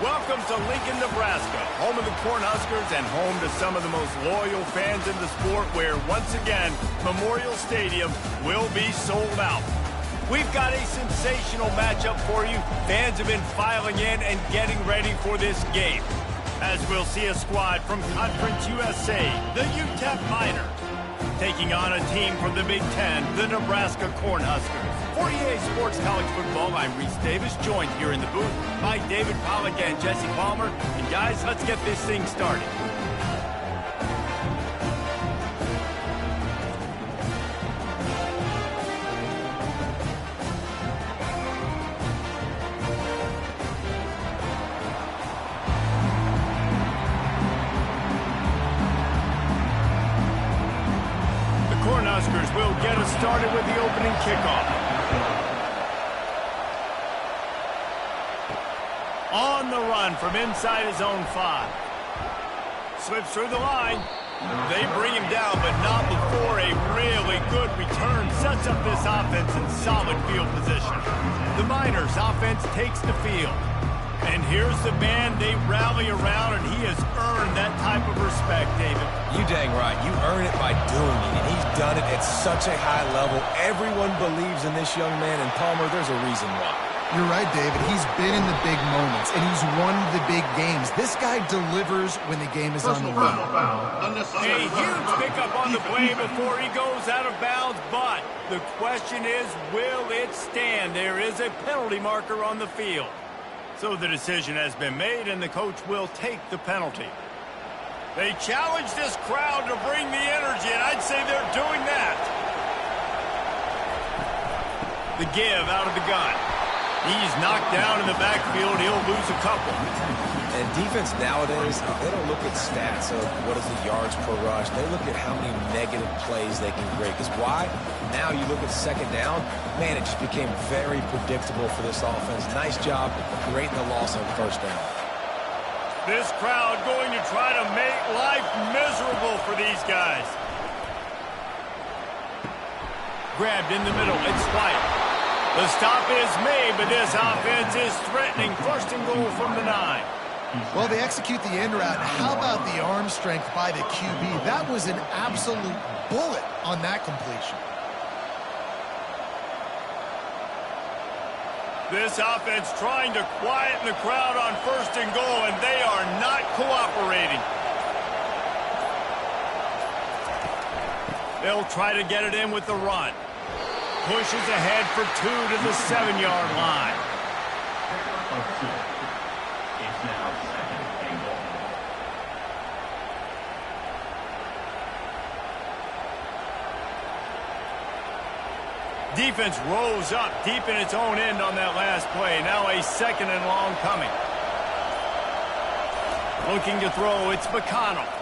Welcome to Lincoln, Nebraska, home of the Cornhuskers and home to some of the most loyal fans in the sport where, once again, Memorial Stadium will be sold out. We've got a sensational matchup for you. Fans have been filing in and getting ready for this game, as we'll see a squad from Conference USA, the UTEP Miners, taking on a team from the Big Ten, the Nebraska Cornhuskers. For EA Sports College Football, I'm Reese Davis, joined here in the booth by David Pollack and Jesse Palmer. And guys, let's get this thing started. The Cornhuskers will get us started with the opening kickoff. On the run from inside his own 5. Slips through the line. They bring him down, but not before a really good return sets up this offense in solid field position. The Miners' offense takes the field. And here's the man they rally around, and he has earned that type of respect, David. You dang right. You earn it by doing it, and he's done it at such a high level. Everyone believes in this young man, and Palmer, there's a reason why. You're right, David. He's been in the big moments, and he's won the big games. This guy delivers when the game is on the line. A huge pickup on the play before he goes out of bounds, but the question is, will it stand? There is a penalty marker on the field. So the decision has been made, and the coach will take the penalty. They challenge this crowd to bring the energy, and I'd say they're doing that. The give out of the gun. He's knocked down in the backfield. He'll lose a couple. And defense nowadays, they don't look at stats of what is the yards per rush. They look at how many negative plays they can create. Because why? Now you look at second down, man, it just became very predictable for this offense. Nice job creating the loss on first down. This crowd going to try to make life miserable for these guys. Grabbed in the middle. It's White. The stop is made, but this offense is threatening. First and goal from the 9. Well, they execute the end route. How about the arm strength by the QB? That was an absolute bullet on that completion. This offense trying to quieten the crowd on first and goal, and they are not cooperating. They'll try to get it in with the run. Pushes ahead for 2 to the 7-yard line. It's now second and goal. Defense rose up deep in its own end on that last play. Now a second and long coming. Looking to throw, it's McConnell.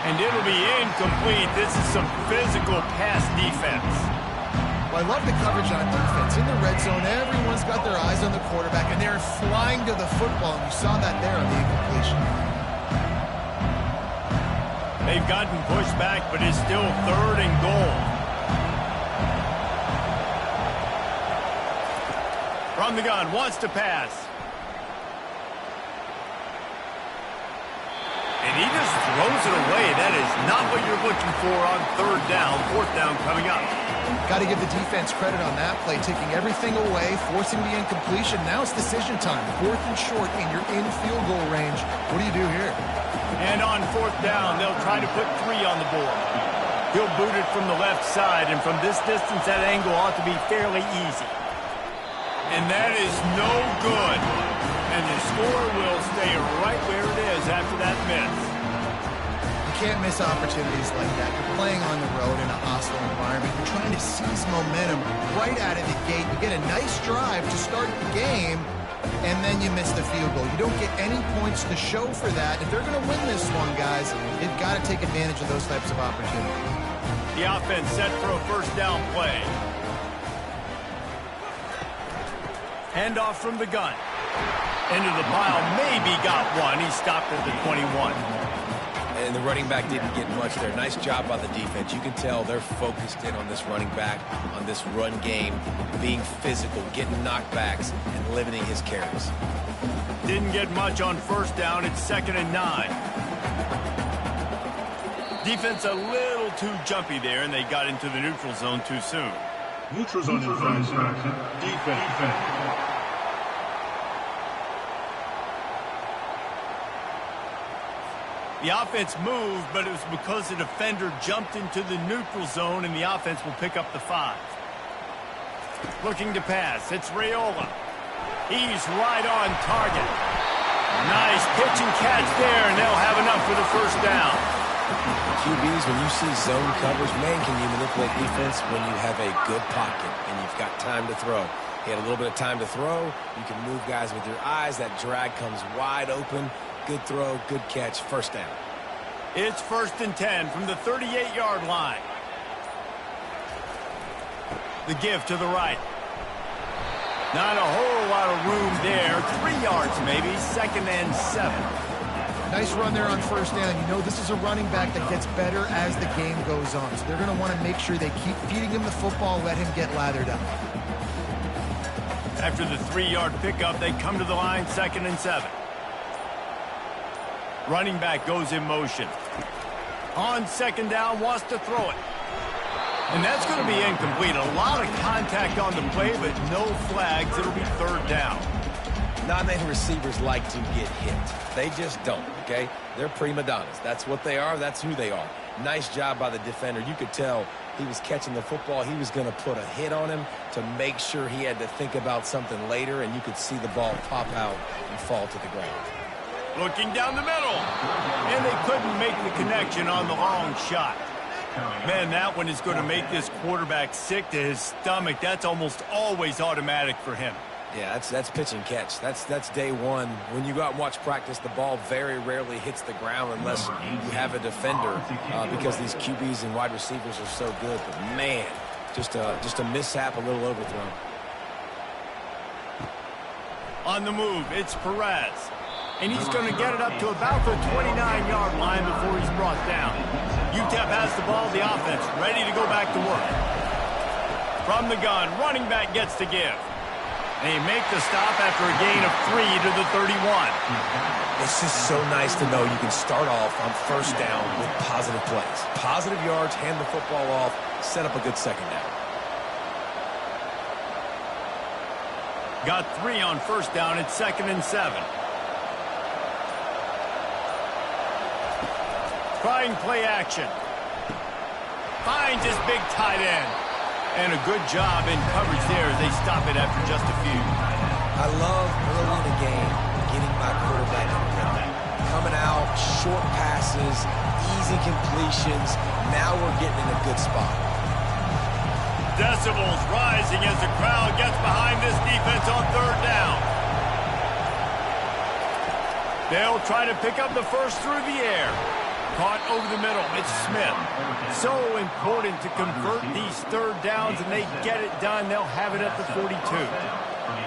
And it'll be incomplete. This is some physical pass defense. Well, I love the coverage on defense. In the red zone, everyone's got their eyes on the quarterback, and they're flying to the football, and you saw that there on the incompletion. They've gotten pushed back, but it's still 3rd and goal. From the gun, wants to pass. And he just throws it away. That is not what you're looking for on 3rd down. 4th down coming up. Got to give the defense credit on that play, taking everything away, forcing the incompletion. Now it's decision time. 4th and short, and you're in field goal range. What do you do here? And on 4th down, they'll try to put 3 on the board. He'll boot it from the left side, and from this distance, that angle ought to be fairly easy. And that is no good. And the score will stay right where it is after that miss. You can't miss opportunities like that. You're playing on the road in a hostile environment. You're trying to seize momentum right out of the gate. You get a nice drive to start the game, and then you miss the field goal. You don't get any points to show for that. If they're going to win this one, guys, they've got to take advantage of those types of opportunities. The offense set for a first down play. Handoff from the gun. Into the pile, maybe got one. He stopped at the 21. And and the running back didn't get much there. Nice job by the defense. You can tell they're focused in on this running back, on this run game, being physical, getting knockbacks, and limiting his carries. Didn't get much on first down. It's 2nd and 9. Defense a little too jumpy there, and they got into the neutral zone too soon. Neutral zone infraction. Defense. The offense moved, but it was because the defender jumped into the neutral zone, and the offense will pick up the 5. Looking to pass. It's Raiola. He's right on target. Nice pitch and catch there, and they'll have enough for the first down. QBs, when you see zone coverage, man, can you manipulate defense when you have a good pocket and you've got time to throw. He had a little bit of time to throw. You can move guys with your eyes. That drag comes wide open. Good throw, good catch, first down. It's 1st and 10 from the 38-yard line. The give to the right. Not a whole lot of room there. 3 yards maybe, 2nd and 7. Nice run there on first down. You know this is a running back that gets better as the game goes on. So they're going to want to make sure they keep feeding him the football, let him get lathered up. After the 3-yard pickup, they come to the line, 2nd and 7. Running back goes in motion. On 2nd down, wants to throw it. And that's going to be incomplete. A lot of contact on the play, but no flags. It'll be 3rd down. Not many receivers like to get hit. They just don't, okay? They're prima donnas. That's what they are. That's who they are. Nice job by the defender. You could tell he was catching the football. He was going to put a hit on him to make sure he had to think about something later, and you could see the ball pop out and fall to the ground. Looking down the middle. And they couldn't make the connection on the long shot. Man, that one is going to make this quarterback sick to his stomach. That's almost always automatic for him. Yeah, that's pitch and catch. That's day one. When you go out and watch practice, the ball very rarely hits the ground unless you have a defender because these QBs and wide receivers are so good. But, man, just a mishap, a little overthrown. On the move, it's Perez. And he's going to get it up to about the 29-yard line before he's brought down. UTEP has the ball, the offense, ready to go back to work. From the gun, running back gets to give. They make the stop after a gain of 3 to the 31. It's just so nice to know you can start off on first down with positive plays. Positive yards, hand the football off, set up a good second down. Got 3 on first down. It's 2nd and 7. Trying play action. Finds his big tight end. And a good job in coverage there as they stop it after just a few. I love early in the game getting my quarterback in rhythm. Coming out, short passes, easy completions. Now we're getting in a good spot. Decibels rising as the crowd gets behind this defense on 3rd down. They'll try to pick up the first through the air. Caught over the middle. It's Smith. So important to convert these 3rd downs, and they get it done. They'll have it at the 42.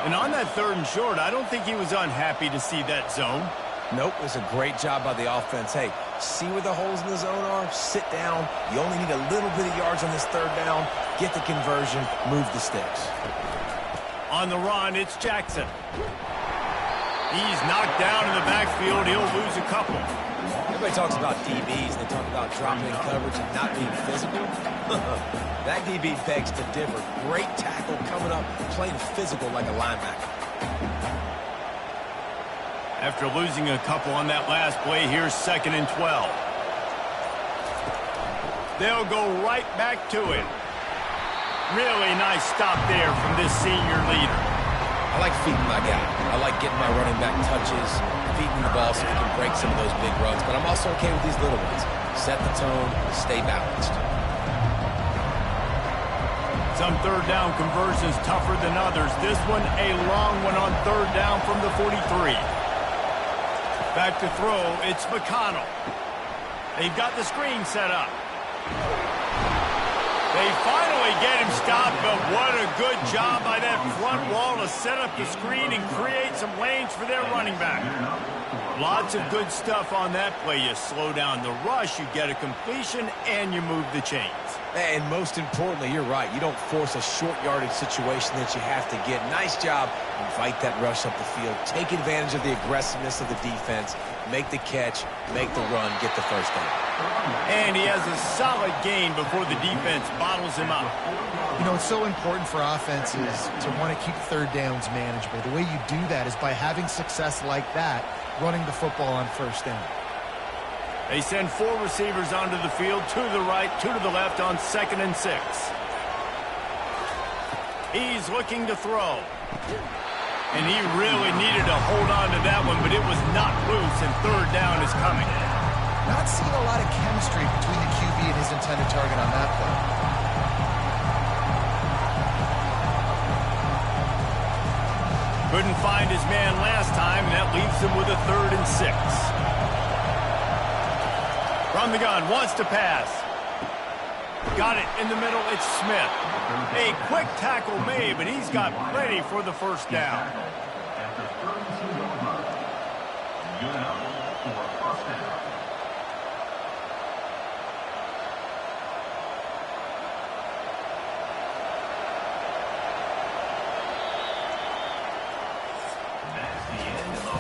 And on that 3rd and short, I don't think he was unhappy to see that zone. Nope, it was a great job by the offense. Hey, see where the holes in the zone are? Sit down. You only need a little bit of yards on this 3rd down. Get the conversion. Move the sticks. On the run, it's Jackson. He's knocked down in the backfield. He'll lose a couple. Everybody talks about DBs. They talk about dropping in coverage and not being physical. That DB begs to differ. Great tackle coming up, playing physical like a linebacker. After losing a couple on that last play, here's 2nd and 12. They'll go right back to it. Really nice stop there from this senior leader. I like feeding my guy. I like getting my running back touches, feeding the ball so he can break some of those big runs. But I'm also okay with these little ones. Set the tone, stay balanced. Some 3rd down conversions tougher than others. This one a long one on 3rd down from the 43. Back to throw, it's McConnell. They've got the screen set up. They finally get him stopped, but what a good job by that front wall to set up the screen and create some lanes for their running back. Lots of good stuff on that play. You slow down the rush, you get a completion, and you move the chains. And most importantly, you're right. You don't force a short yardage situation that you have to get. Nice job. Invite that rush up the field. Take advantage of the aggressiveness of the defense. Make the catch, make the run, get the first down. And he has a solid gain before the defense bottles him up. You know, it's so important for offenses to want to keep third downs manageable. The way you do that is by having success like that, running the football on first down. They send 4 receivers onto the field, 2 to the right, 2 to the left on 2nd and 6. He's looking to throw. And he really needed to hold on to that one, but it was not loose, and 3rd down is coming. Not seeing a lot of chemistry between the QB and his intended target on that play. Couldn't find his man last time, and that leaves him with a 3rd and 6. From the gun, wants to pass. Got it in the middle, it's Smith. A quick tackle made, but he's got plenty for the first down.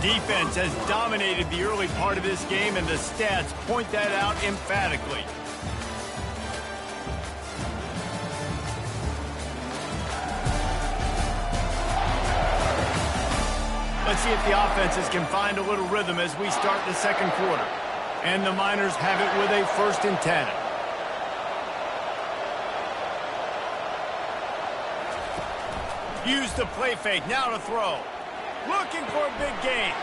Defense has dominated the early part of this game, and the stats point that out emphatically. Let's see if the offenses can find a little rhythm as we start the second quarter. And the Miners have it with a 1st and 10. Use the play fake, now to throw. Looking for a big gain.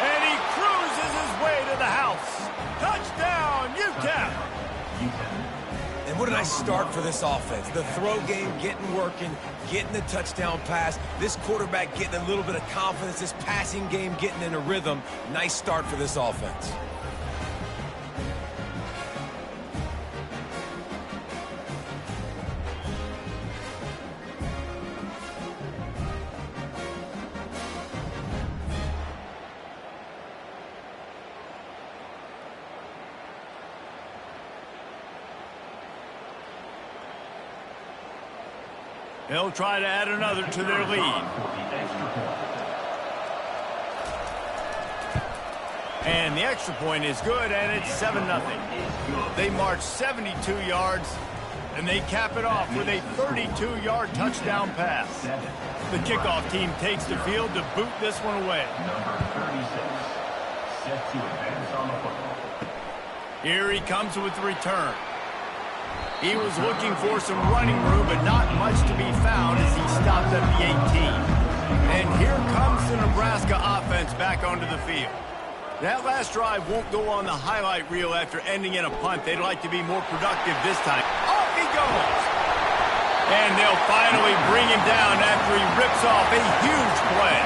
And he cruises his way to the house. Touchdown, UTEP! And what a nice start for this offense. The throw game getting working, getting the touchdown pass. This quarterback getting a little bit of confidence. This passing game getting in a rhythm. Nice start for this offense. They'll try to add another to their lead. And the extra point is good, and it's 7-0. They march 72 yards, and they cap it off with a 32-yard touchdown pass. The kickoff team takes the field to boot this one away. Here he comes with the return. He was looking for some running room, but not much to be found as he stopped at the 18. And here comes the Nebraska offense back onto the field. That last drive won't go on the highlight reel after ending in a punt. They'd like to be more productive this time. Off he goes! And they'll finally bring him down after he rips off a huge play.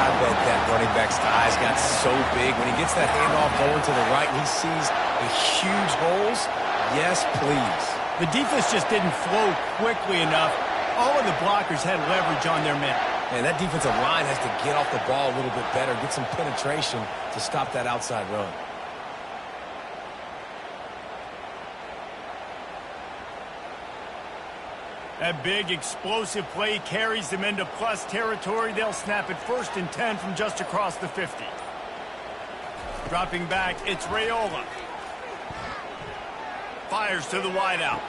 I bet that running back's eyes got so big when he gets that handoff going to the right and he sees the huge holes. Yes, please. The defense just didn't flow quickly enough. All of the blockers had leverage on their men. And that defensive line has to get off the ball a little bit better, get some penetration to stop that outside run. That big explosive play carries them into plus territory. They'll snap it 1st and 10 from just across the 50. Dropping back, it's Raiola. Fires to the wideout.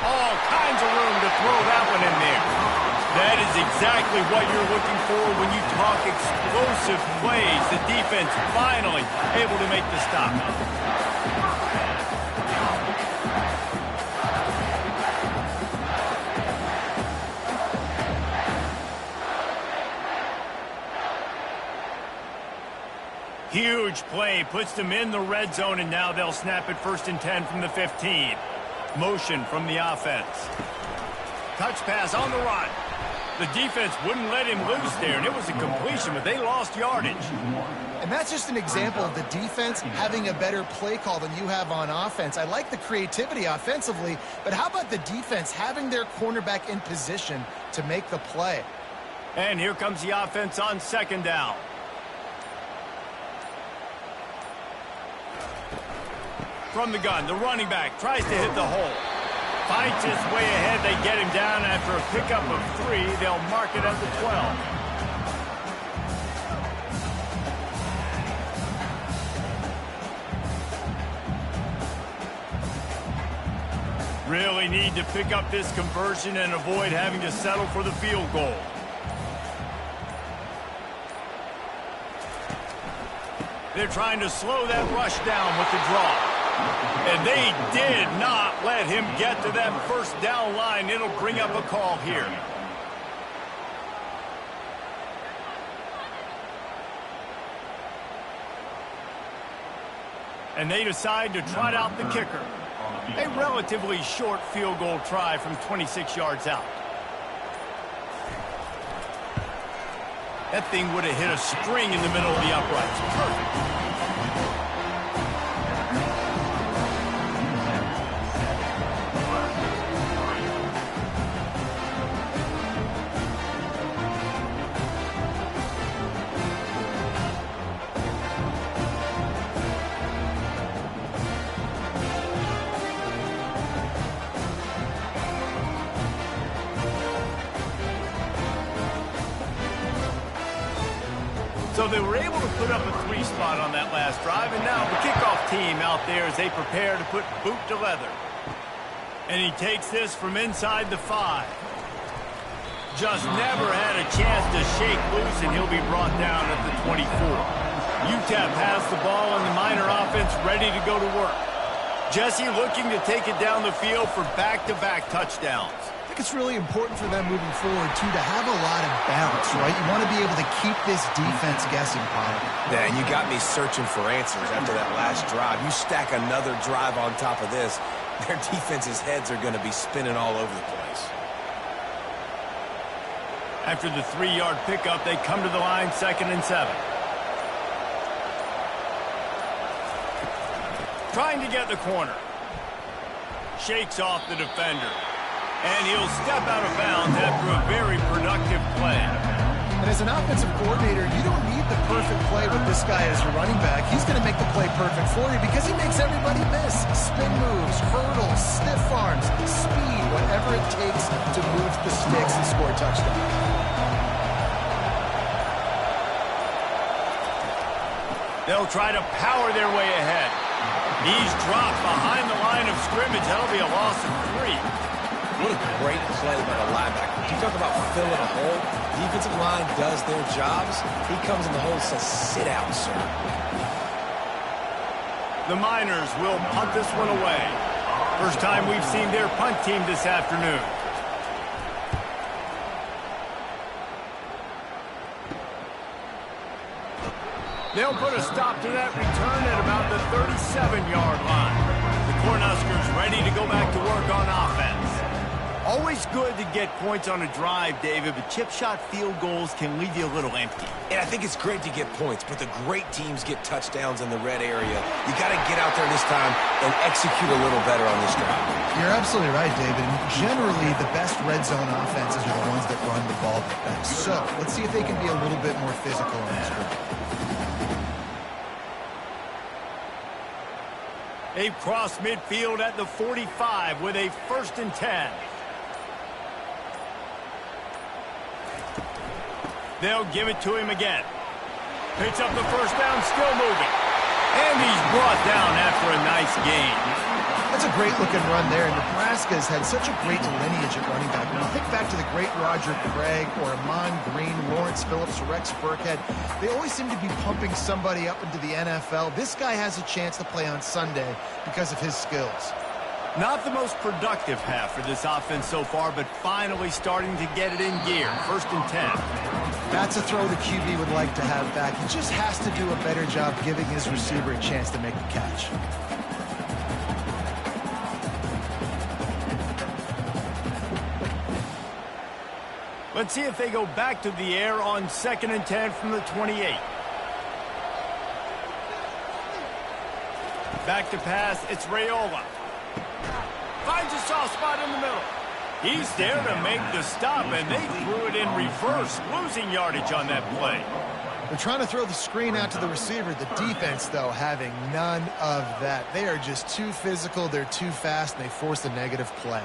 All kinds of room to throw that one in there. That is exactly what you're looking for when you talk explosive plays. The defense finally able to make the stop. Huge play puts them in the red zone, and now they'll snap it 1st and 10 from the 15. Motion from the offense. Touch pass on the run. The defense wouldn't let him loose there, and it was a completion, but they lost yardage. And that's just an example of the defense having a better play call than you have on offense. I like the creativity offensively, but how about the defense having their cornerback in position to make the play? And here comes the offense on 2nd down. From the gun, the running back tries to hit the hole. Fights his way ahead. They get him down after a pickup of 3. They'll mark it at the 12. Really need to pick up this conversion and avoid having to settle for the field goal. They're trying to slow that rush down with the draw. And they did not let him get to that first down line. It'll bring up a call here. And they decide to trot out the kicker. A relatively short field goal try from 26 yards out. That thing would have hit a string in the middle of the uprights. Perfect. So they were able to put up a 3 spot on that last drive, and now the kickoff team out there as they prepare to put boot to leather. And he takes this from inside the 5. Just never had a chance to shake loose, and he'll be brought down at the 24. UTEP has the ball, and the Miner offense ready to go to work. Jesse looking to take it down the field for back-to-back touchdowns. It's really important for them moving forward, too, to have a lot of balance, right? You want to be able to keep this defense guessing, Paul. Yeah, and you got me searching for answers after that last drive. You stack another drive on top of this, their defense's heads are going to be spinning all over the place. After the 3-yard pickup, they come to the line, 2nd and 7. Trying to get the corner. Shakes off the defender. And he'll step out of bounds after a very productive play. And as an offensive coordinator, you don't need the perfect play with this guy as your running back. He's going to make the play perfect for you because he makes everybody miss. Spin moves, hurdles, stiff arms, speed, whatever it takes to move the sticks and score a touchdown. They'll try to power their way ahead. He's dropped behind the line of scrimmage. That'll be a loss of 3. What a great play by the linebacker. You talk about filling a hole. The defensive line does their jobs. He comes in the hole and says, sit out, sir. The Miners will punt this one away. First time we've seen their punt team this afternoon. They'll put a stop to that return at about the 37-yard line. The Cornhuskers ready to go back to work on offense. Always good to get points on a drive, David, but chip shot field goals can leave you a little empty. And I think it's great to get points, but the great teams get touchdowns in the red area. You got to get out there this time and execute a little better on this drive. You're absolutely right, David. Generally, the best red zone offenses are the ones that run the ball the best. So let's see if they can be a little bit more physical on this drive. They've crossed midfield at the 45 with a 1st and 10. They'll give it to him again. Picks up the first down, still moving. And he's brought down after a nice gain. That's a great-looking run there. Nebraska's had such a great lineage at running back. When you think back to the great Roger Craig or Amon Green, Lawrence Phillips, Rex Burkhead, they always seem to be pumping somebody up into the NFL. This guy has a chance to play on Sunday because of his skills. Not the most productive half for this offense so far, but finally starting to get it in gear. 1st and 10. That's a throw the QB would like to have back. He just has to do a better job giving his receiver a chance to make the catch. Let's see if they go back to the air on 2nd and 10 from the 28. Back to pass, it's Raiola. Finds a soft spot in the middle. He's there to make the stop, and they threw it in reverse, losing yardage on that play. They're trying to throw the screen out to the receiver. The defense, though, having none of that. They are just too physical, they're too fast, and they force a negative play.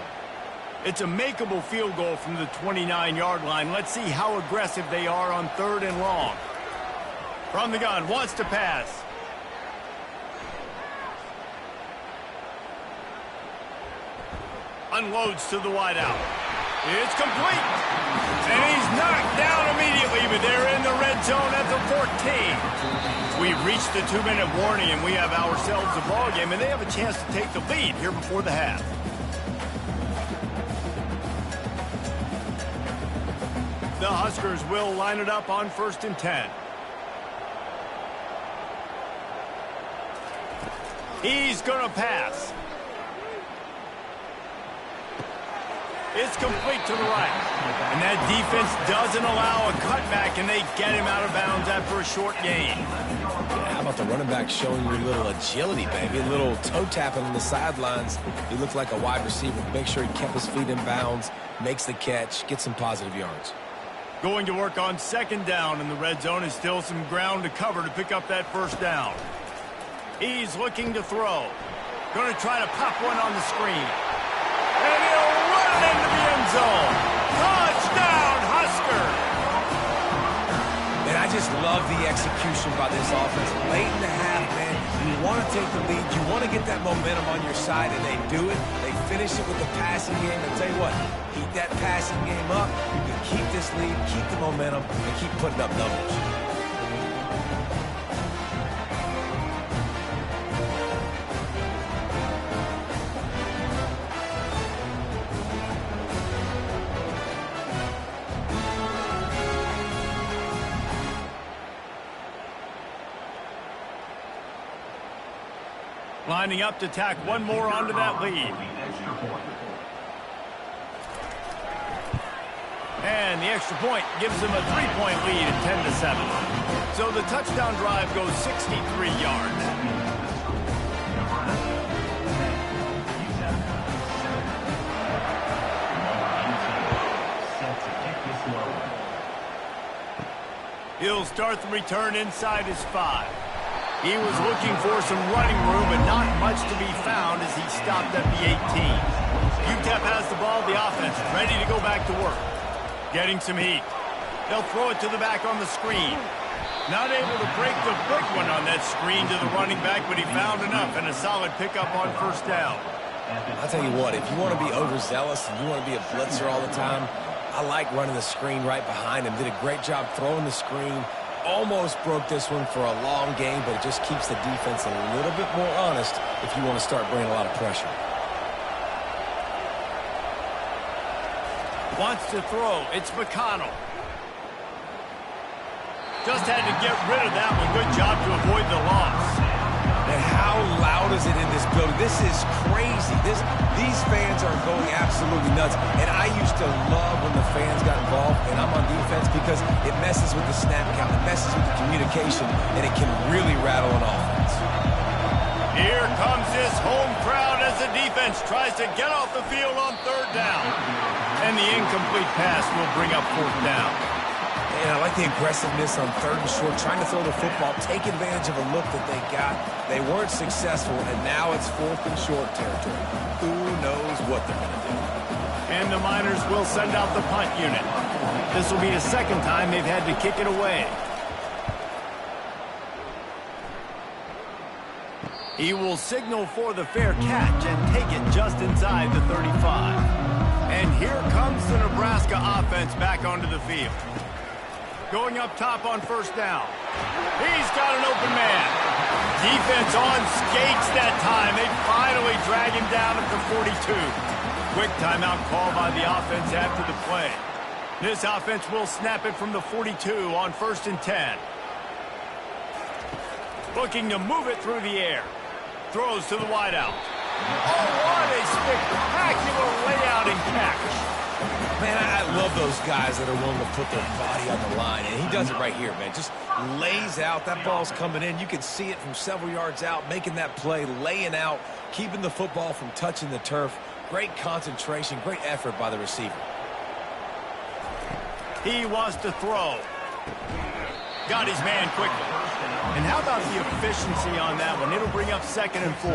It's a makeable field goal from the 29-yard line. Let's see how aggressive they are on 3rd and long. From the gun, wants to pass. Unloads to the wideout. It's complete. And he's knocked down immediately, but they're in the red zone at the 14. We've reached the 2-minute warning, and we have ourselves a ball game, and they have a chance to take the lead here before the half. The Huskers will line it up on 1st and 10. He's going to pass. It's complete to the right. And that defense doesn't allow a cutback, and they get him out of bounds after a short gain. Yeah, how about the running back showing you a little agility, baby? A little toe tapping on the sidelines. He looked like a wide receiver. Make sure he kept his feet in bounds, makes the catch, gets some positive yards. Going to work on 2nd down in the red zone. Is still some ground to cover to pick up that 1st down. He's looking to throw. Going to try to pop one on the screen. And he'll run it into the end zone. Touchdown, Husker! And I just love the execution by this offense. Late in the half, man, you want to take the lead. You want to get that momentum on your side, and they do it. They finish it with the passing game. And tell you what, keep that passing game up. You can keep this lead, keep the momentum, and keep putting up numbers. Lining up to tack one more onto that lead. And the extra point gives them a 3-point lead at 10-7. So the touchdown drive goes 63 yards. He'll start the return inside his 5. He was looking for some running room, but not much to be found as he stopped at the 18. UTEP has the ball, the offense ready to go back to work. Getting some heat. They'll throw it to the back on the screen. Not able to break the big one on that screen to the running back, but he found enough and a solid pickup on 1st down. I'll tell you what, if you want to be overzealous and you want to be a blitzer all the time, I like running the screen right behind him. Did a great job throwing the screen. Almost broke this one for a long game, but it just keeps the defense a little bit more honest if you want to start bringing a lot of pressure. Wants to throw. It's McConnell. Just had to get rid of that one. Good job to avoid the loss. And how loud is it in this building? This is crazy. These fans are going absolutely nuts. And I used to love when the fans got involved, and I'm on defense, because it messes with the snap count, it messes with the communication, and it can really rattle an offense. Here comes this home crowd as the defense tries to get off the field on 3rd down. And the incomplete pass will bring up 4th down. And I like the aggressiveness on 3rd and short, trying to throw the football, take advantage of a look that they got. They weren't successful, and now it's 4th and short territory. Who knows what they're going to do? And the Miners will send out the punt unit. This will be the 2nd time they've had to kick it away. He will signal for the fair catch and take it just inside the 35. And here comes the Nebraska offense back onto the field. Going up top on 1st down. He's got an open man. Defense on skates that time. They finally drag him down at the 42. Quick timeout call by the offense after the play. This offense will snap it from the 42 on 1st and 10. Looking to move it through the air. Throws to the wideout. Oh, what a spectacular layout and catch. Man, I love those guys that are willing to put their body on the line, and he does it right here, man. Just lays out. That ball's coming in. You can see it from several yards out, making that play, laying out, keeping the football from touching the turf. Great concentration, great effort by the receiver. He wants to throw. got his man quickly. And how about the efficiency on that one? It'll bring up 2nd and 4.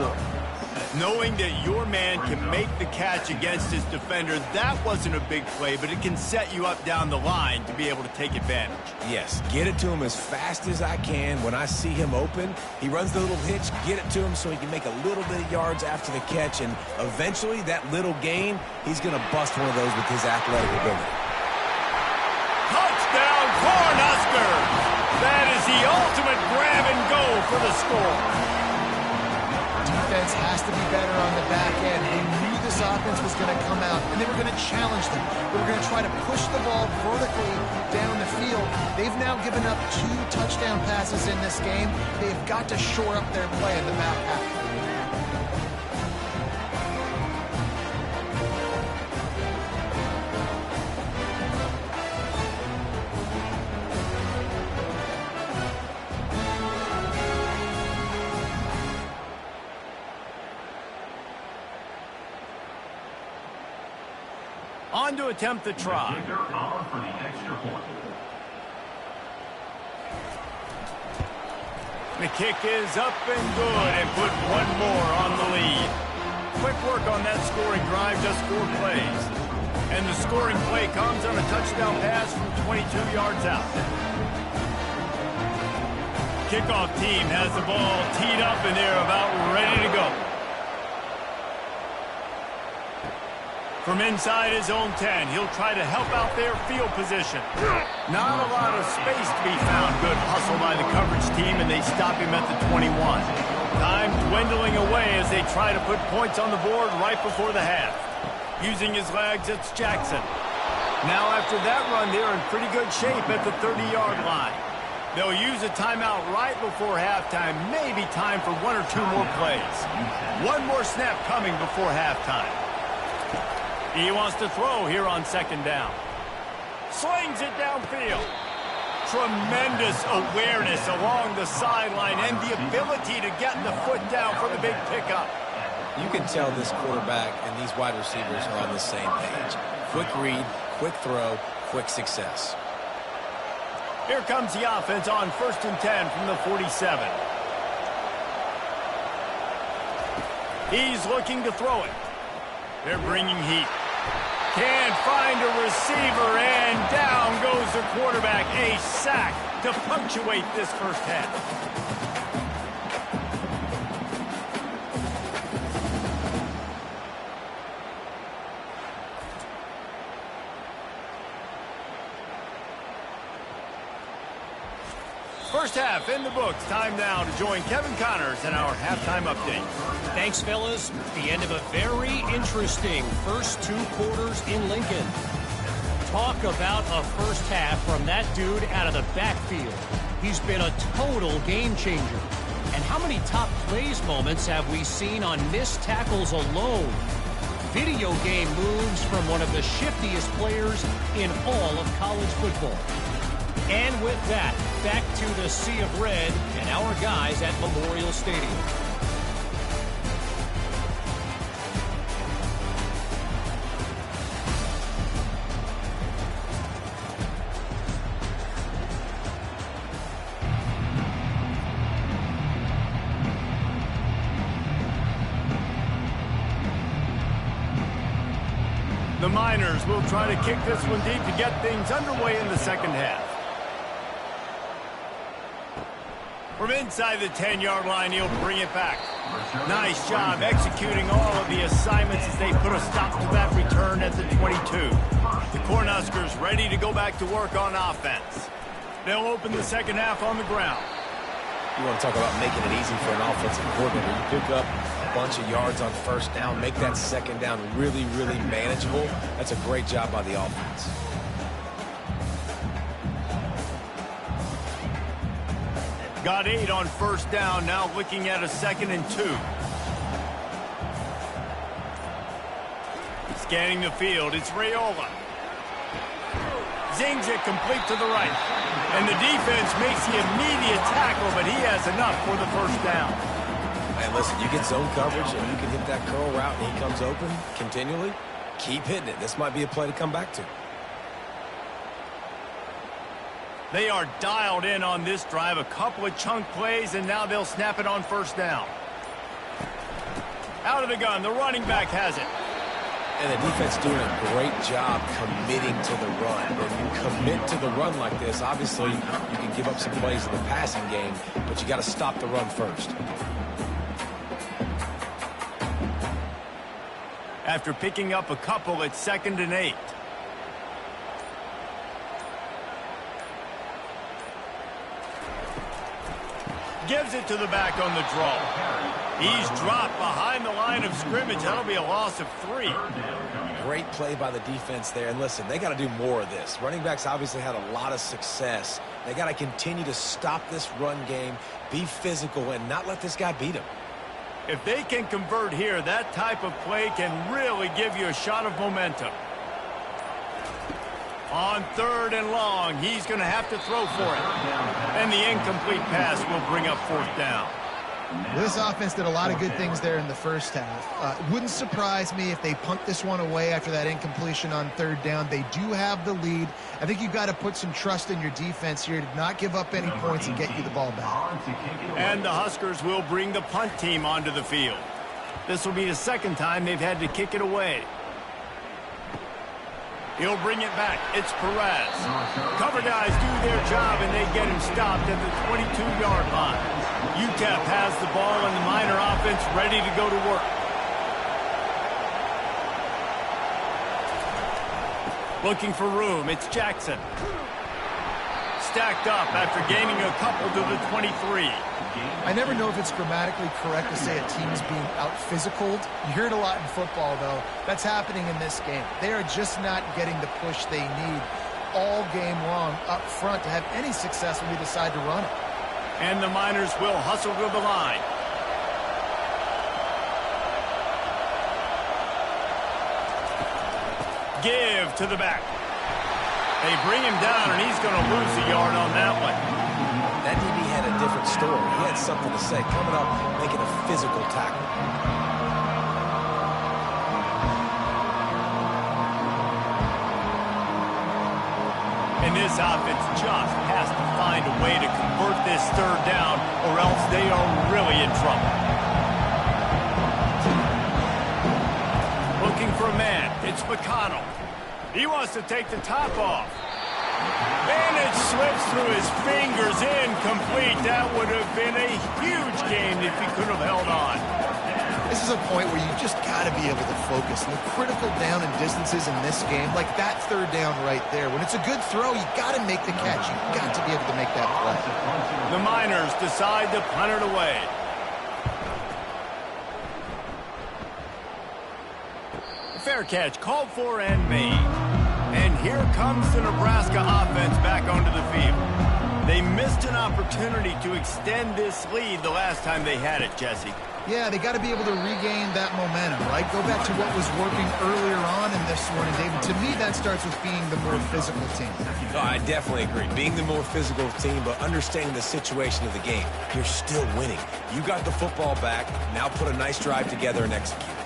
Knowing that your man can make the catch against his defender, that wasn't a big play, but it can set you up down the line to be able to take advantage. Yes, get it to him as fast as I can. When I see him open, he runs the little hitch, get it to him so he can make a little bit of yards after the catch, and eventually that little gain, he's going to bust one of those with his athletic ability. Touchdown, Cornhuskers! That is the ultimate grab and go for the score. Defense has to be better on the back end. They knew this offense was going to come out, and they were going to challenge them. They were going to try to push the ball vertically down the field. They've now given up 2 touchdown passes in this game. They've got to shore up their play in the back half. On to attempt the try. The kick is up and good, and put one more on the lead. Quick work on that scoring drive, just 4 plays. And the scoring play comes on a touchdown pass from 22 yards out. Kickoff team has the ball teed up, and they're about ready to go. From inside his own 10, he'll try to help out their field position. Not a lot of space to be found. Good hustle by the coverage team, and they stop him at the 21. Time dwindling away as they try to put points on the board right before the half. Using his legs, it's Jackson. Now after that run, they're in pretty good shape at the 30-yard line. They'll use a timeout right before halftime. Maybe time for 1 or 2 more plays. One more snap coming before halftime. He wants to throw here on 2nd down. Slings it downfield. Tremendous awareness along the sideline and the ability to get the foot down for the big pickup. You can tell this quarterback and these wide receivers are on the same page. Quick read, quick throw, quick success. Here comes the offense on 1st and 10 from the 47. He's looking to throw it. They're bringing heat. Can't find a receiver, and down goes the quarterback. A sack to punctuate this first half. First half in the books. Time now to join Kevin Connors in our halftime update. Thanks, fellas. The end of a very interesting first 2 quarters in Lincoln. Talk about a first half from that dude out of the backfield. He's been a total game changer. And how many top plays moments have we seen on missed tackles alone? Video game moves from one of the shiftiest players in all of college football. And with that, back to the sea of red and our guys at Memorial Stadium. The Miners will try to kick this one deep to get things underway in the second half. From inside the 10-yard line, he'll bring it back. Nice job executing all of the assignments as they put a stop to that return at the 22. The Cornhuskers ready to go back to work on offense. They'll open the second half on the ground. You want to talk about making it easy for an offensive coordinator. You pick up a bunch of yards on 1st down, make that 2nd down really, really manageable. That's a great job by the offense. Got 8 on 1st down, now looking at a 2nd and 2. Scanning the field, it's Raiola. Zings it complete to the right. And the defense makes the immediate tackle, but he has enough for the 1st down. Man, listen, you get zone coverage and you can hit that curl route and he comes open continually. Keep hitting it. This might be a play to come back to. They are dialed in on this drive. A couple of chunk plays, and now they'll snap it on first down. Out of the gun, the running back has it. And the defense doing a great job committing to the run. When you commit to the run like this, obviously you can give up some plays in the passing game, but you got to stop the run first. After picking up a couple, it's 2nd and 8. Gives it to the back on the draw. He's dropped behind the line of scrimmage. That'll be a loss of 3. Great play by the defense there. And listen, they got to do more of this. Running backs obviously had a lot of success. They got to continue to stop this run game, be physical, and not let this guy beat them. If they can convert here, that type of play can really give you a shot of momentum. On 3rd and long, he's going to have to throw for it. And the incomplete pass will bring up 4th down. This offense did a lot of good things there in the first half. It wouldn't surprise me if they punt this one away after that incompletion on 3rd down. They do have the lead. I think you've got to put some trust in your defense here to not give up any points and get you the ball back. And the Huskers will bring the punt team onto the field. This will be the 2nd time they've had to kick it away. He'll bring it back. It's Perez. Cover guys do their job, and they get him stopped at the 22-yard line. UTEP has the ball, and the Miner offense ready to go to work. Looking for room. It's Jackson. Stacked up after gaining a couple to the 23. I never know if it's grammatically correct to say a team is being out-physicaled. You hear it a lot in football, though. That's happening in this game. They are just not getting the push they need all game long up front to have any success when we decide to run it. And the Miners will hustle to the line. Give to the back. They bring him down, and he's going to lose a yard on that one. That DB had a different story. He had something to say, coming up, making a physical tackle. And this offense just has to find a way to convert this 3rd down, or else they are really in trouble. Looking for a man. It's McConnell. He wants to take the top off. And it slips through his fingers, incomplete. That would have been a huge game if he could have held on. This is a point where you just got to be able to focus. And the critical down and distances in this game, like that 3rd down right there, when it's a good throw, you got to make the catch. You got to be able to make that play. The Miners decide to punt it away. Fair catch, called for and made. And here comes the Nebraska offense back onto the field. They missed an opportunity to extend this lead the last time they had it, Jesse. Yeah, they got to be able to regain that momentum, right? Go back to what was working earlier on in this one. And, David, to me, that starts with being the more physical team. No, I definitely agree. Being the more physical team, but understanding the situation of the game. You're still winning. You got the football back. Now put a nice drive together and execute.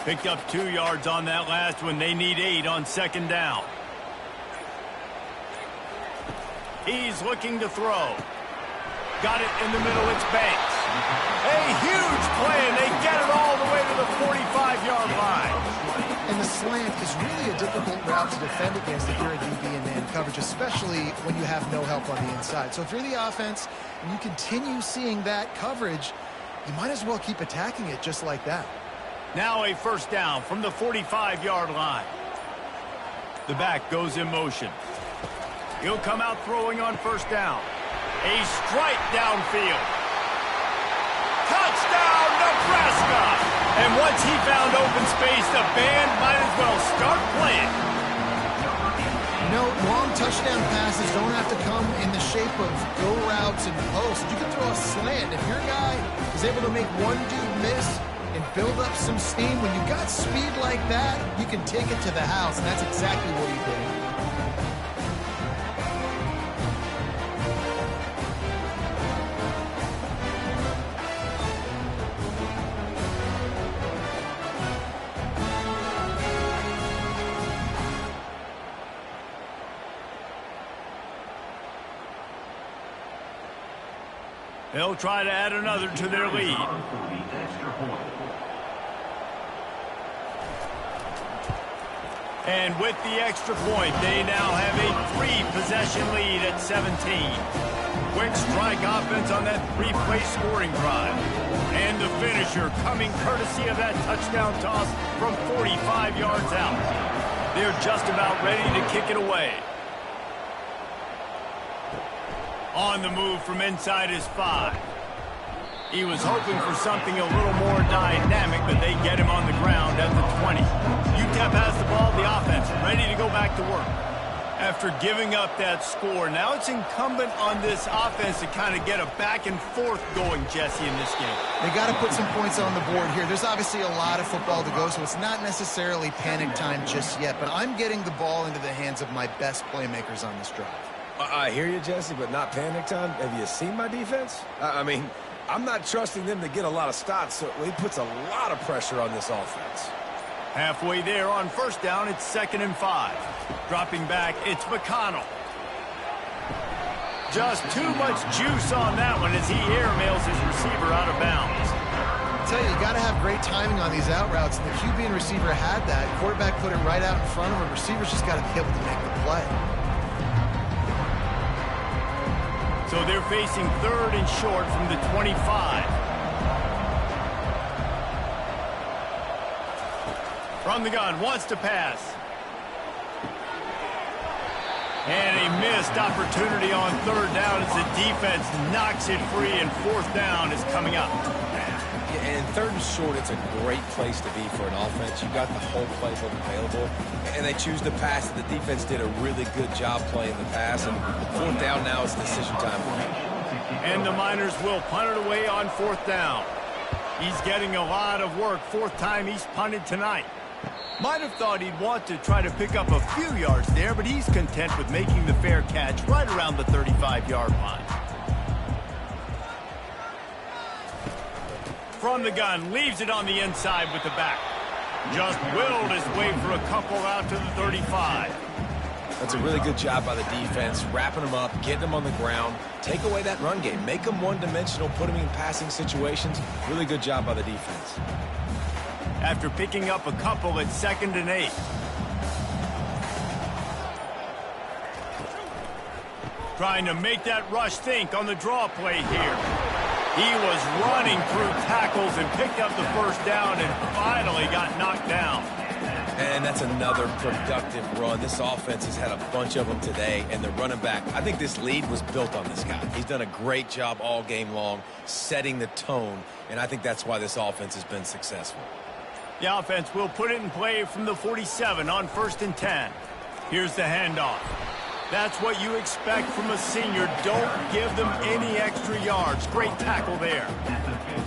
Picked up 2 yards on that last one. They need 8 on 2nd down. He's looking to throw. Got it in the middle. It's Banks. A huge play, and they get it all the way to the 45-yard line. And the slant is really a difficult route to defend against if you're a DB in man coverage, especially when you have no help on the inside. So if you're the offense and you continue seeing that coverage, you might as well keep attacking it just like that. Now a 1st down from the 45-yard line. The back goes in motion. He'll come out throwing on 1st down. A strike downfield. Touchdown, Nebraska! And once he found open space, the band might as well start playing. You know, long touchdown passes don't have to come in the shape of go routes and posts. You can throw a slant. If your guy is able to make one dude miss and build up some steam, when you've got speed like that, you can take it to the house, and that's exactly what he did. They'll try to add another to their lead. And with the extra point, they now have a 3-possession lead at 17. Quick strike offense on that 3-play scoring drive. And the finisher coming courtesy of that touchdown toss from 45 yards out. They're just about ready to kick it away. On the move from inside his 5. He was hoping for something a little more dynamic, but they get him on the ground at the 20. UTEP has the ball, the offense, ready to go back to work. After giving up that score, now it's incumbent on this offense to kind of get a back and forth going, Jesse, in this game. They got to put some points on the board here. There's obviously a lot of football to go, so it's not necessarily panic time just yet, but I'm getting the ball into the hands of my best playmakers on this drive. I hear you, Jesse, but not panic time. Have you seen my defense? I mean, I'm not trusting them to get a lot of stops, so he puts a lot of pressure on this offense. Halfway there on first down, it's 2nd and 5. Dropping back, it's McConnell. Just too much juice on that one as he airmails his receiver out of bounds. I tell you, you got to have great timing on these out routes, and the QB and receiver had that. Quarterback put it right out in front of him. Receivers just got to be able to make the play. So they're facing 3rd and short from the 25. From the gun, wants to pass. And a missed opportunity on 3rd down as the defense knocks it free, and 4th down is coming up. And 3rd and short, it's a great place to be for an offense. You got the whole playbook available, and they choose to pass. The defense did a really good job playing the pass, and 4th down now is decision time for him. And the Miners will punt it away on 4th down. He's getting a lot of work. 4th time he's punted tonight. Might have thought he'd want to try to pick up a few yards there, but he's content with making the fair catch right around the 35-yard line. From the gun, leaves it on the inside with the back. Just willed his way for a couple out to the 35. That's a really good job by the defense, wrapping them up, getting them on the ground, take away that run game, make them one-dimensional, put them in passing situations. Really good job by the defense. After picking up a couple at 2nd and 8. Trying to make that rush think on the draw play here. He was running through tackles and picked up the 1st down and finally got knocked down. And that's another productive run. This offense has had a bunch of them today, and the running back, I think this lead was built on this guy. He's done a great job all game long, setting the tone, and I think that's why this offense has been successful. The offense will put it in play from the 47 on 1st and 10. Here's the handoff. That's what you expect from a senior. Don't give them any extra yards. Great tackle there.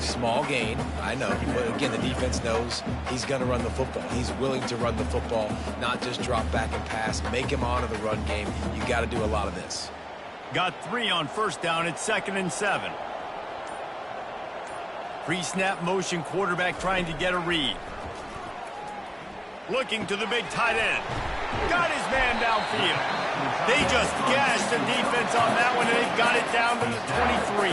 Small gain, I know. But again, the defense knows he's going to run the football. He's willing to run the football, not just drop back and pass. Make him honor the run game. You got to do a lot of this. Got 3 on 1st down at 2nd and 7. Pre-snap motion, quarterback trying to get a read. Looking to the big tight end. Got his man downfield. They just gashed the defense on that one, and they've got it down to the 23.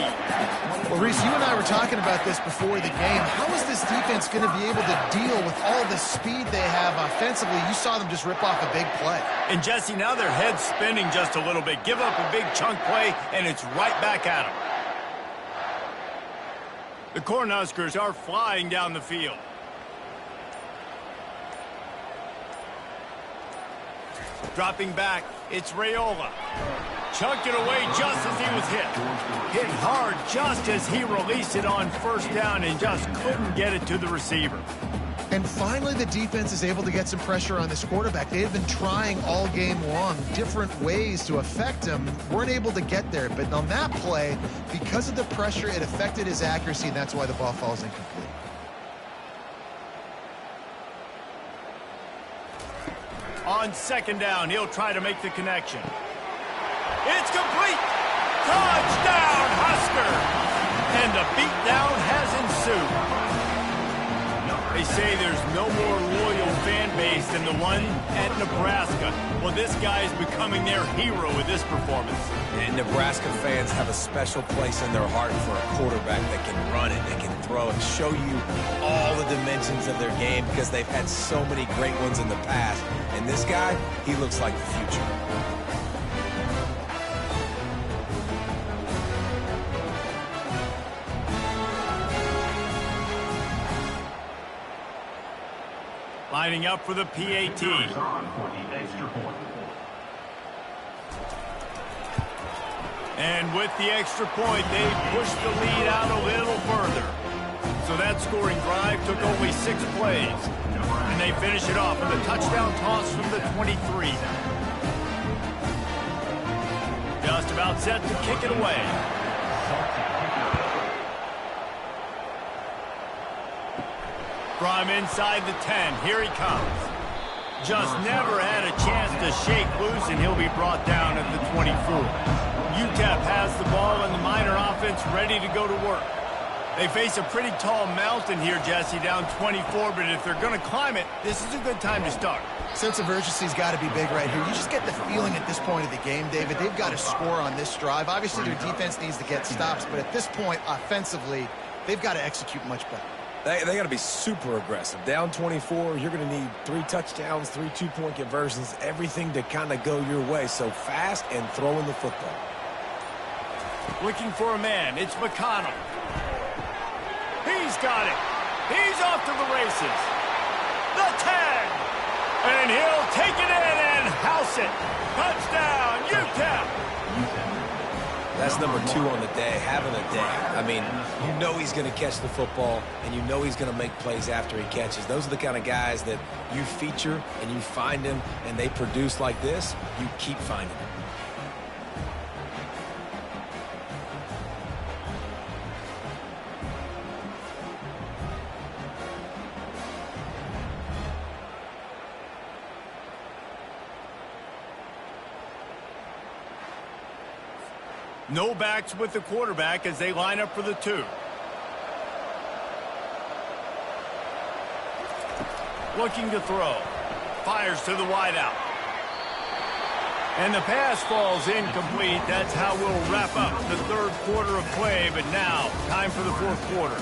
Well, Reese, you and I were talking about this before the game. How is this defense going to be able to deal with all the speed they have offensively? You saw them just rip off a big play. And, Jesse, now their head's spinning just a little bit. Give up a big chunk play, and it's right back at them. The Cornhuskers are flying down the field. Dropping back, it's Raiola. Chunked it away just as he was hit. Hit hard just as he released it on 1st down and just couldn't get it to the receiver. And finally, the defense is able to get some pressure on this quarterback. They have been trying all game long different ways to affect him. Weren't able to get there, but on that play, because of the pressure, it affected his accuracy, and that's why the ball falls incomplete. On 2nd down, he'll try to make the connection. It's complete! Touchdown, Husker! And the beatdown has ensued. They say there's no more loyal fan base than the one at Nebraska. Well, this guy is becoming their hero with this performance. And Nebraska fans have a special place in their heart for a quarterback that can run it, that can throw it, show you all the dimensions of their game because they've had so many great ones in the past. And this guy, he looks like the future. Lining up for the PAT. And with the extra point, they pushed the lead out a little further. So that scoring drive took only 6 plays. And they finish it off with a touchdown toss from the 23. Just about set to kick it away. From inside the 10, here he comes. Just never had a chance to shake loose, and he'll be brought down at the 24. UTEP has the ball, and the Miner offense ready to go to work. They face a pretty tall mountain here, Jesse, down 24, but if they're going to climb it, this is a good time to start. Sense of urgency's got to be big right here. You just get the feeling at this point of the game, David, they've got to score on this drive. Obviously, their defense needs to get stops, but at this point, offensively, they've got to execute much better. They got to be super aggressive. Down 24, you're going to need 3 touchdowns, 3 two-point conversions, everything to kind of go your way. So fast and throwing the football. Looking for a man. It's McConnell. He's got it. He's off to the races. The 10. And he'll take it in and house it. Touchdown, UTEP. That's number 2 on the day, having a day. I mean, you know he's going to catch the football, and you know he's going to make plays after he catches. Those are the kind of guys that you feature, and you find them, and they produce like this. You keep finding them. No backs with the quarterback as they line up for the 2. Looking to throw. Fires to the wideout. And the pass falls incomplete. That's how we'll wrap up the 3rd quarter of play. But now, time for the 4th quarter.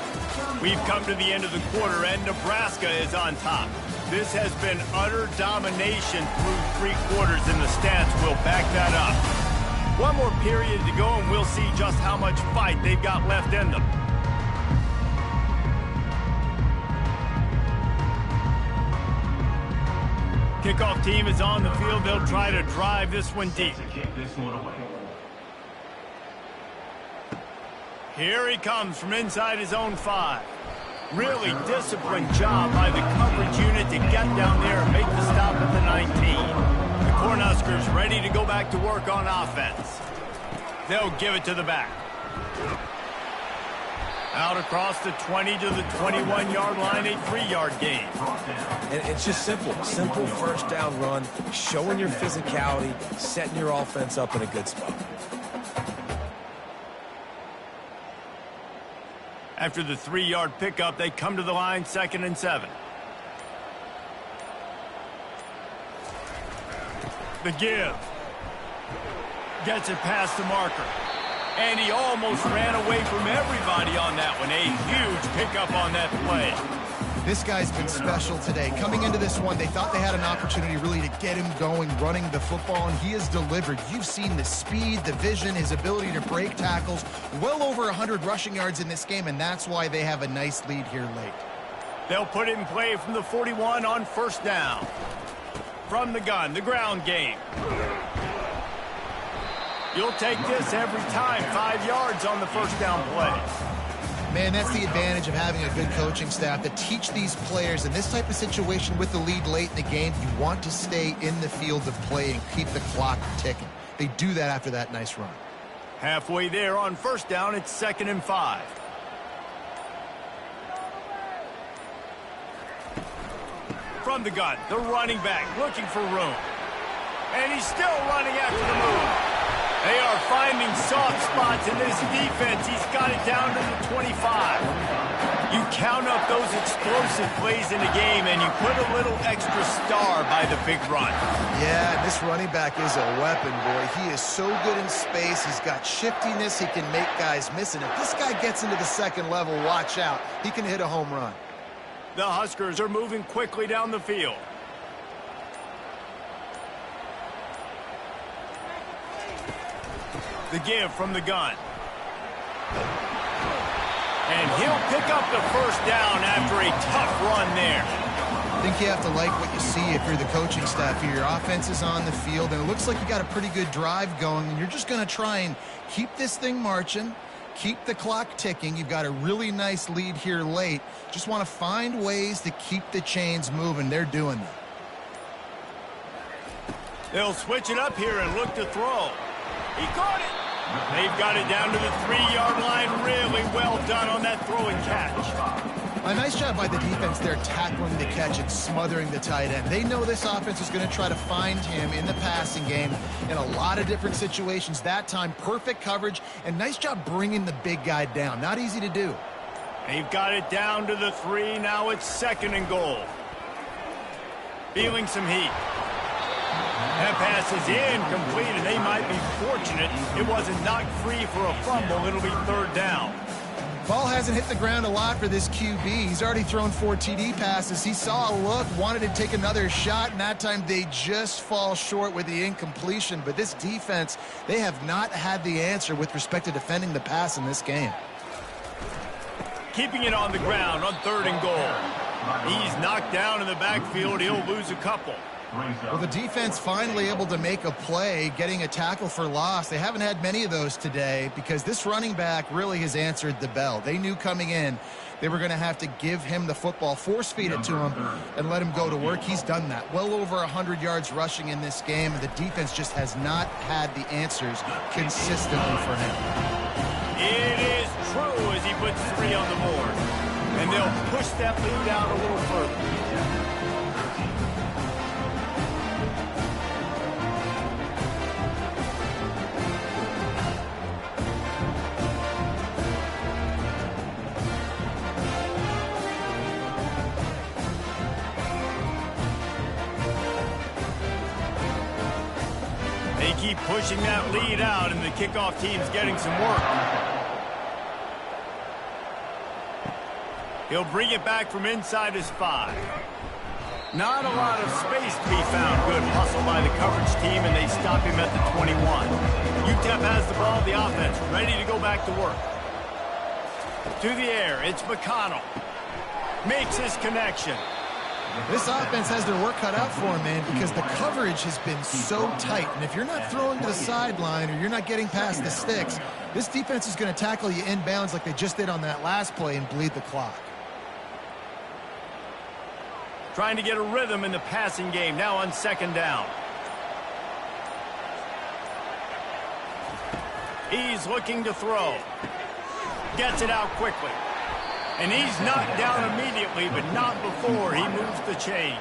We've come to the end of the quarter, and Nebraska is on top. This has been utter domination through 3 quarters, and the stats will back that up. One more period to go, and we'll see just how much fight they've got left in them. Kickoff team is on the field. They'll try to drive this one deep. Here he comes from inside his own 5. Really disciplined job by the coverage unit to get down there and make the stop at the 19. Cornhuskers ready to go back to work on offense. They'll give it to the back. Out across the 20 to the 21-yard line, a 3-yard gain. And it's just simple. Simple first down run, showing your physicality, setting your offense up in a good spot. After the 3-yard pickup, they come to the line, 2nd and 7. The give. Gets it past the marker. And he almost ran away from everybody on that one. A huge pickup on that play. This guy's been special today. Coming into this one, they thought they had an opportunity really to get him going, running the football, and he has delivered. You've seen the speed, the vision, his ability to break tackles. Well over 100 rushing yards in this game, and that's why they have a nice lead here late. They'll put it in play from the 41 on 1st down. From the gun, the ground game. You'll take this every time. 5 yards on the 1st down play. Man, that's the advantage of having a good coaching staff to teach these players in this type of situation with the lead late in the game. You want to stay in the field of play and keep the clock ticking. They do that after that nice run. Halfway there on 1st down, it's 2nd and 5. From the gun, the running back looking for room. And he's still running after the move. They are finding soft spots in this defense. He's got it down to the 25. You count up those explosive plays in the game, and you put a little extra star by the big run. Yeah, this running back is a weapon, boy. He is so good in space. He's got shiftiness. He can make guys miss. And if this guy gets into the second level, watch out. He can hit a home run. The Huskers are moving quickly down the field. The give from the gun. And he'll pick up the first down after a tough run there. I think you have to like what you see if you're the coaching staff here. Your offense is on the field, and it looks like you got a pretty good drive going, and you're just going to try and keep this thing marching, keep the clock ticking. You've got a really nice lead here late. Just want to find ways to keep the chains moving. They're doing that. They'll switch it up here and look to throw. He caught it. They've got it down to the 3-yard line. Really well done on that throw and catch. A nice job by the defense there tackling the catch and smothering the tight end. They know this offense is going to try to find him in the passing game in a lot of different situations. That time, perfect coverage, and nice job bringing the big guy down. Not easy to do. They've got it down to the 3. Now it's 2nd and goal. Feeling some heat. That pass is incomplete, and they might be fortunate it wasn't knocked free for a fumble. It'll be 3rd down. Ball hasn't hit the ground a lot for this QB. He's already thrown 4 TD passes. He saw a look, wanted to take another shot, and that time they just fall short with the incompletion. But this defense, they have not had the answer with respect to defending the pass in this game. Keeping it on the ground on 3rd and goal. He's knocked down in the backfield. He'll lose a couple. Well, the defense finally able to make a play, getting a tackle for loss. They haven't had many of those today because this running back really has answered the bell. They knew coming in they were going to have to give him the football, force feed it to him, and let him go to work. He's done that. Well over 100 yards rushing in this game, and the defense just has not had the answers consistently for him. It is true as he puts 3 on the board. And they'll push that lead out a little further. They keep pushing that lead out, and the kickoff team's getting some work. He'll bring it back from inside his 5. Not a lot of space to be found. Good hustle by the coverage team, and they stop him at the 21. UTEP has the ball, the offense, ready to go back to work. To the air, it's McConnell. Makes his connection. This offense has their work cut out for them, man, because the coverage has been so tight. And if you're not throwing to the sideline or you're not getting past the sticks, this defense is going to tackle you inbounds like they just did on that last play and bleed the clock. Trying to get a rhythm in the passing game, now on 2nd down. He's looking to throw. Gets it out quickly. And he's knocked down immediately, but not before he moves the chains.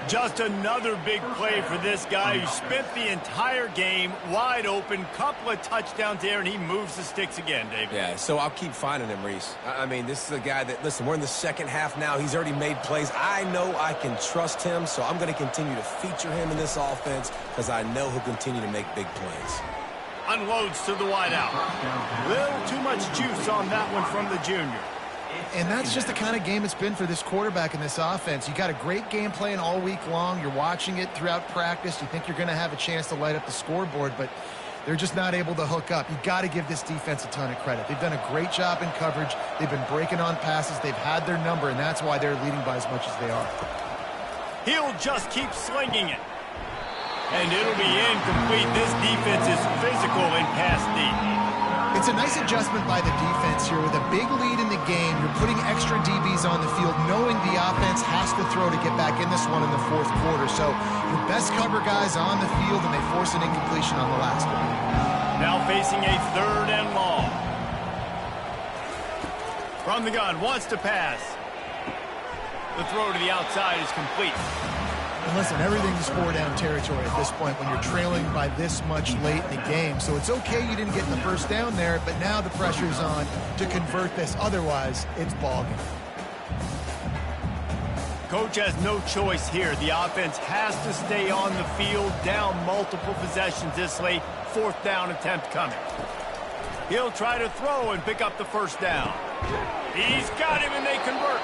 Just another big play for this guy who spent the entire game wide open, couple of touchdowns there, and he moves the sticks again, David. Yeah, so I'll keep finding him, Reese. I mean, this is a guy that, listen, we're in the 2nd half now. He's already made plays. I know I can trust him, so I'm going to continue to feature him in this offense because I know he'll continue to make big plays. Unloads to the wideout. Little too much juice on that one from the junior. And that's just the kind of game it's been for this quarterback in this offense. You got a great game plan all week long. You're watching it throughout practice. You think you're going to have a chance to light up the scoreboard, but they're just not able to hook up. You got to give this defense a ton of credit. They've done a great job in coverage. They've been breaking on passes. They've had their number, and that's why they're leading by as much as they are. He'll just keep slinging it. And it'll be incomplete. This defense is physical and pass deep. It's a nice adjustment by the defense here. With a big lead in the game, you're putting extra DBs on the field, knowing the offense has to throw to get back in this one in the 4th quarter. So your best cover guys on the field, and they force an incompletion on the last one. Now facing a 3rd and long. From the gun, wants to pass. The throw to the outside is complete. And listen, everything's four-down territory at this point when you're trailing by this much late in the game. So it's okay you didn't get the first down there, but now the pressure's on to convert this. Otherwise, it's ball game. Coach has no choice here. The offense has to stay on the field, down multiple possessions this late. Fourth down attempt coming. He'll try to throw and pick up the first down. He's got him, and they convert.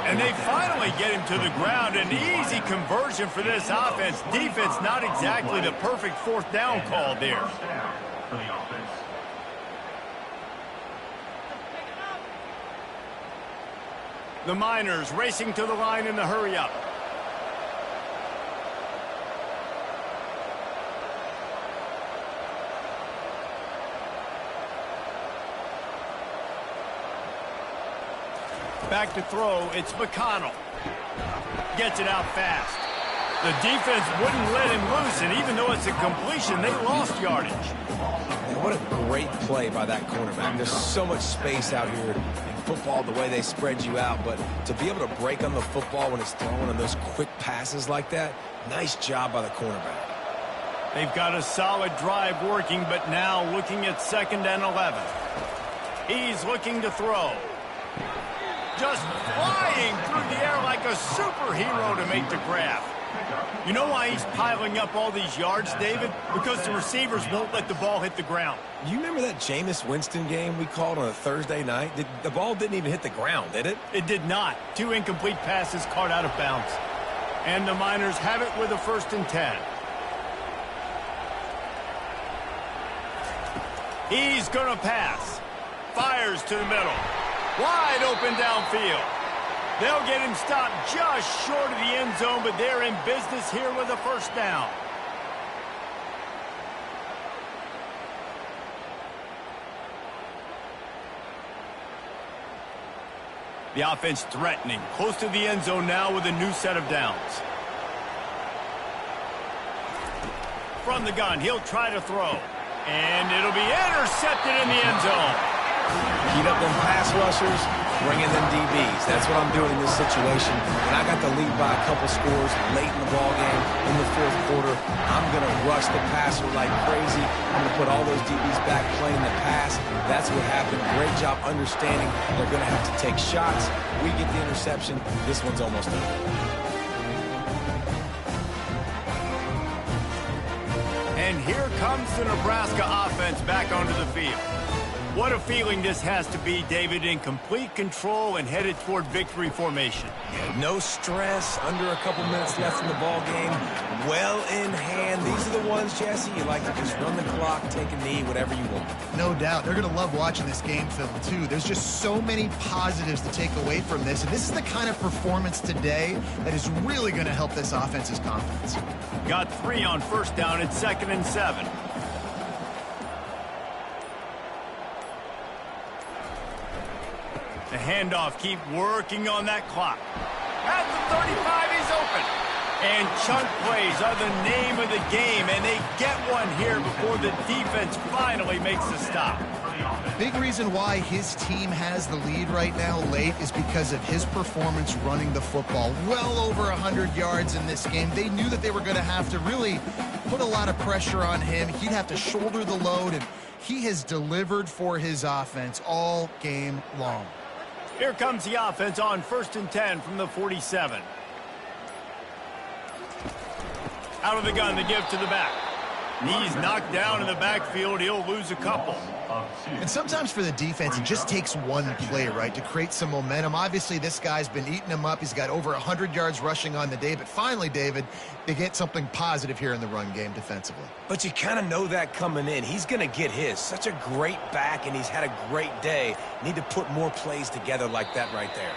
And they finally get him to the ground. An easy conversion for this offense. Defense, not exactly the perfect fourth down call there. The Miners racing to the line in the hurry-up. Back to throw, it's McConnell. Gets it out fast. The defense wouldn't let him loose, and even though it's a completion, they lost yardage. And what a great play by that cornerback. There's so much space out here in football, the way they spread you out, but to be able to break on the football when it's thrown on those quick passes like that, nice job by the cornerback. They've got a solid drive working, but now looking at 2nd and 11. He's looking to throw. Just flying through the air like a superhero to make the grab. You know why he's piling up all these yards, David? Because the receivers won't let the ball hit the ground. You remember that Jameis Winston game we called on a Thursday night? The ball didn't even hit the ground, did it? It did not. 2 incomplete passes caught out of bounds. And the Miners have it with a 1st and 10. He's going to pass. Fires to the middle. Wide open downfield. They'll get him stopped just short of the end zone, but they're in business here with a 1st down. The offense threatening, close to the end zone now with a new set of downs. From the gun, he'll try to throw. And it'll be intercepted in the end zone. Heat up them pass rushers, bring in them DBs. That's what I'm doing in this situation. When I got the lead by a couple scores late in the ball game, in the 4th quarter, I'm going to rush the passer like crazy. I'm going to put all those DBs back playing the pass. That's what happened. Great job understanding they're going to have to take shots. We get the interception. This one's almost over. And here comes the Nebraska offense back onto the field. What a feeling this has to be, David, in complete control and headed toward victory formation. Yeah, no stress, under a couple minutes left in the ball game, well in hand. These are the ones, Jesse, you like to just run the clock, take a knee, whatever you want. No doubt. They're going to love watching this game film, too. There's just so many positives to take away from this, and this is the kind of performance today that is really going to help this offense's confidence. Got 3 on 1st down at 2nd and 7. The handoff, keep working on that clock. At the 35, he's open. And chunk plays are the name of the game, and they get one here before the defense finally makes the stop. Big reason why his team has the lead right now late is because of his performance running the football. Well over 100 yards in this game. They knew that they were going to have to really put a lot of pressure on him. He'd have to shoulder the load, and he has delivered for his offense all game long. Here comes the offense on 1st and 10 from the 47. Out of the gun, the give to the back. He's knocked down in the backfield. He'll lose a couple. And sometimes for the defense, it just takes one play, right, to create some momentum. Obviously, this guy's been eating him up. He's got over 100 yards rushing on the day. But finally, David, they get something positive here in the run game defensively. But you kind of know that coming in. He's going to get his. Such a great back, and he's had a great day. Need to put more plays together like that right there.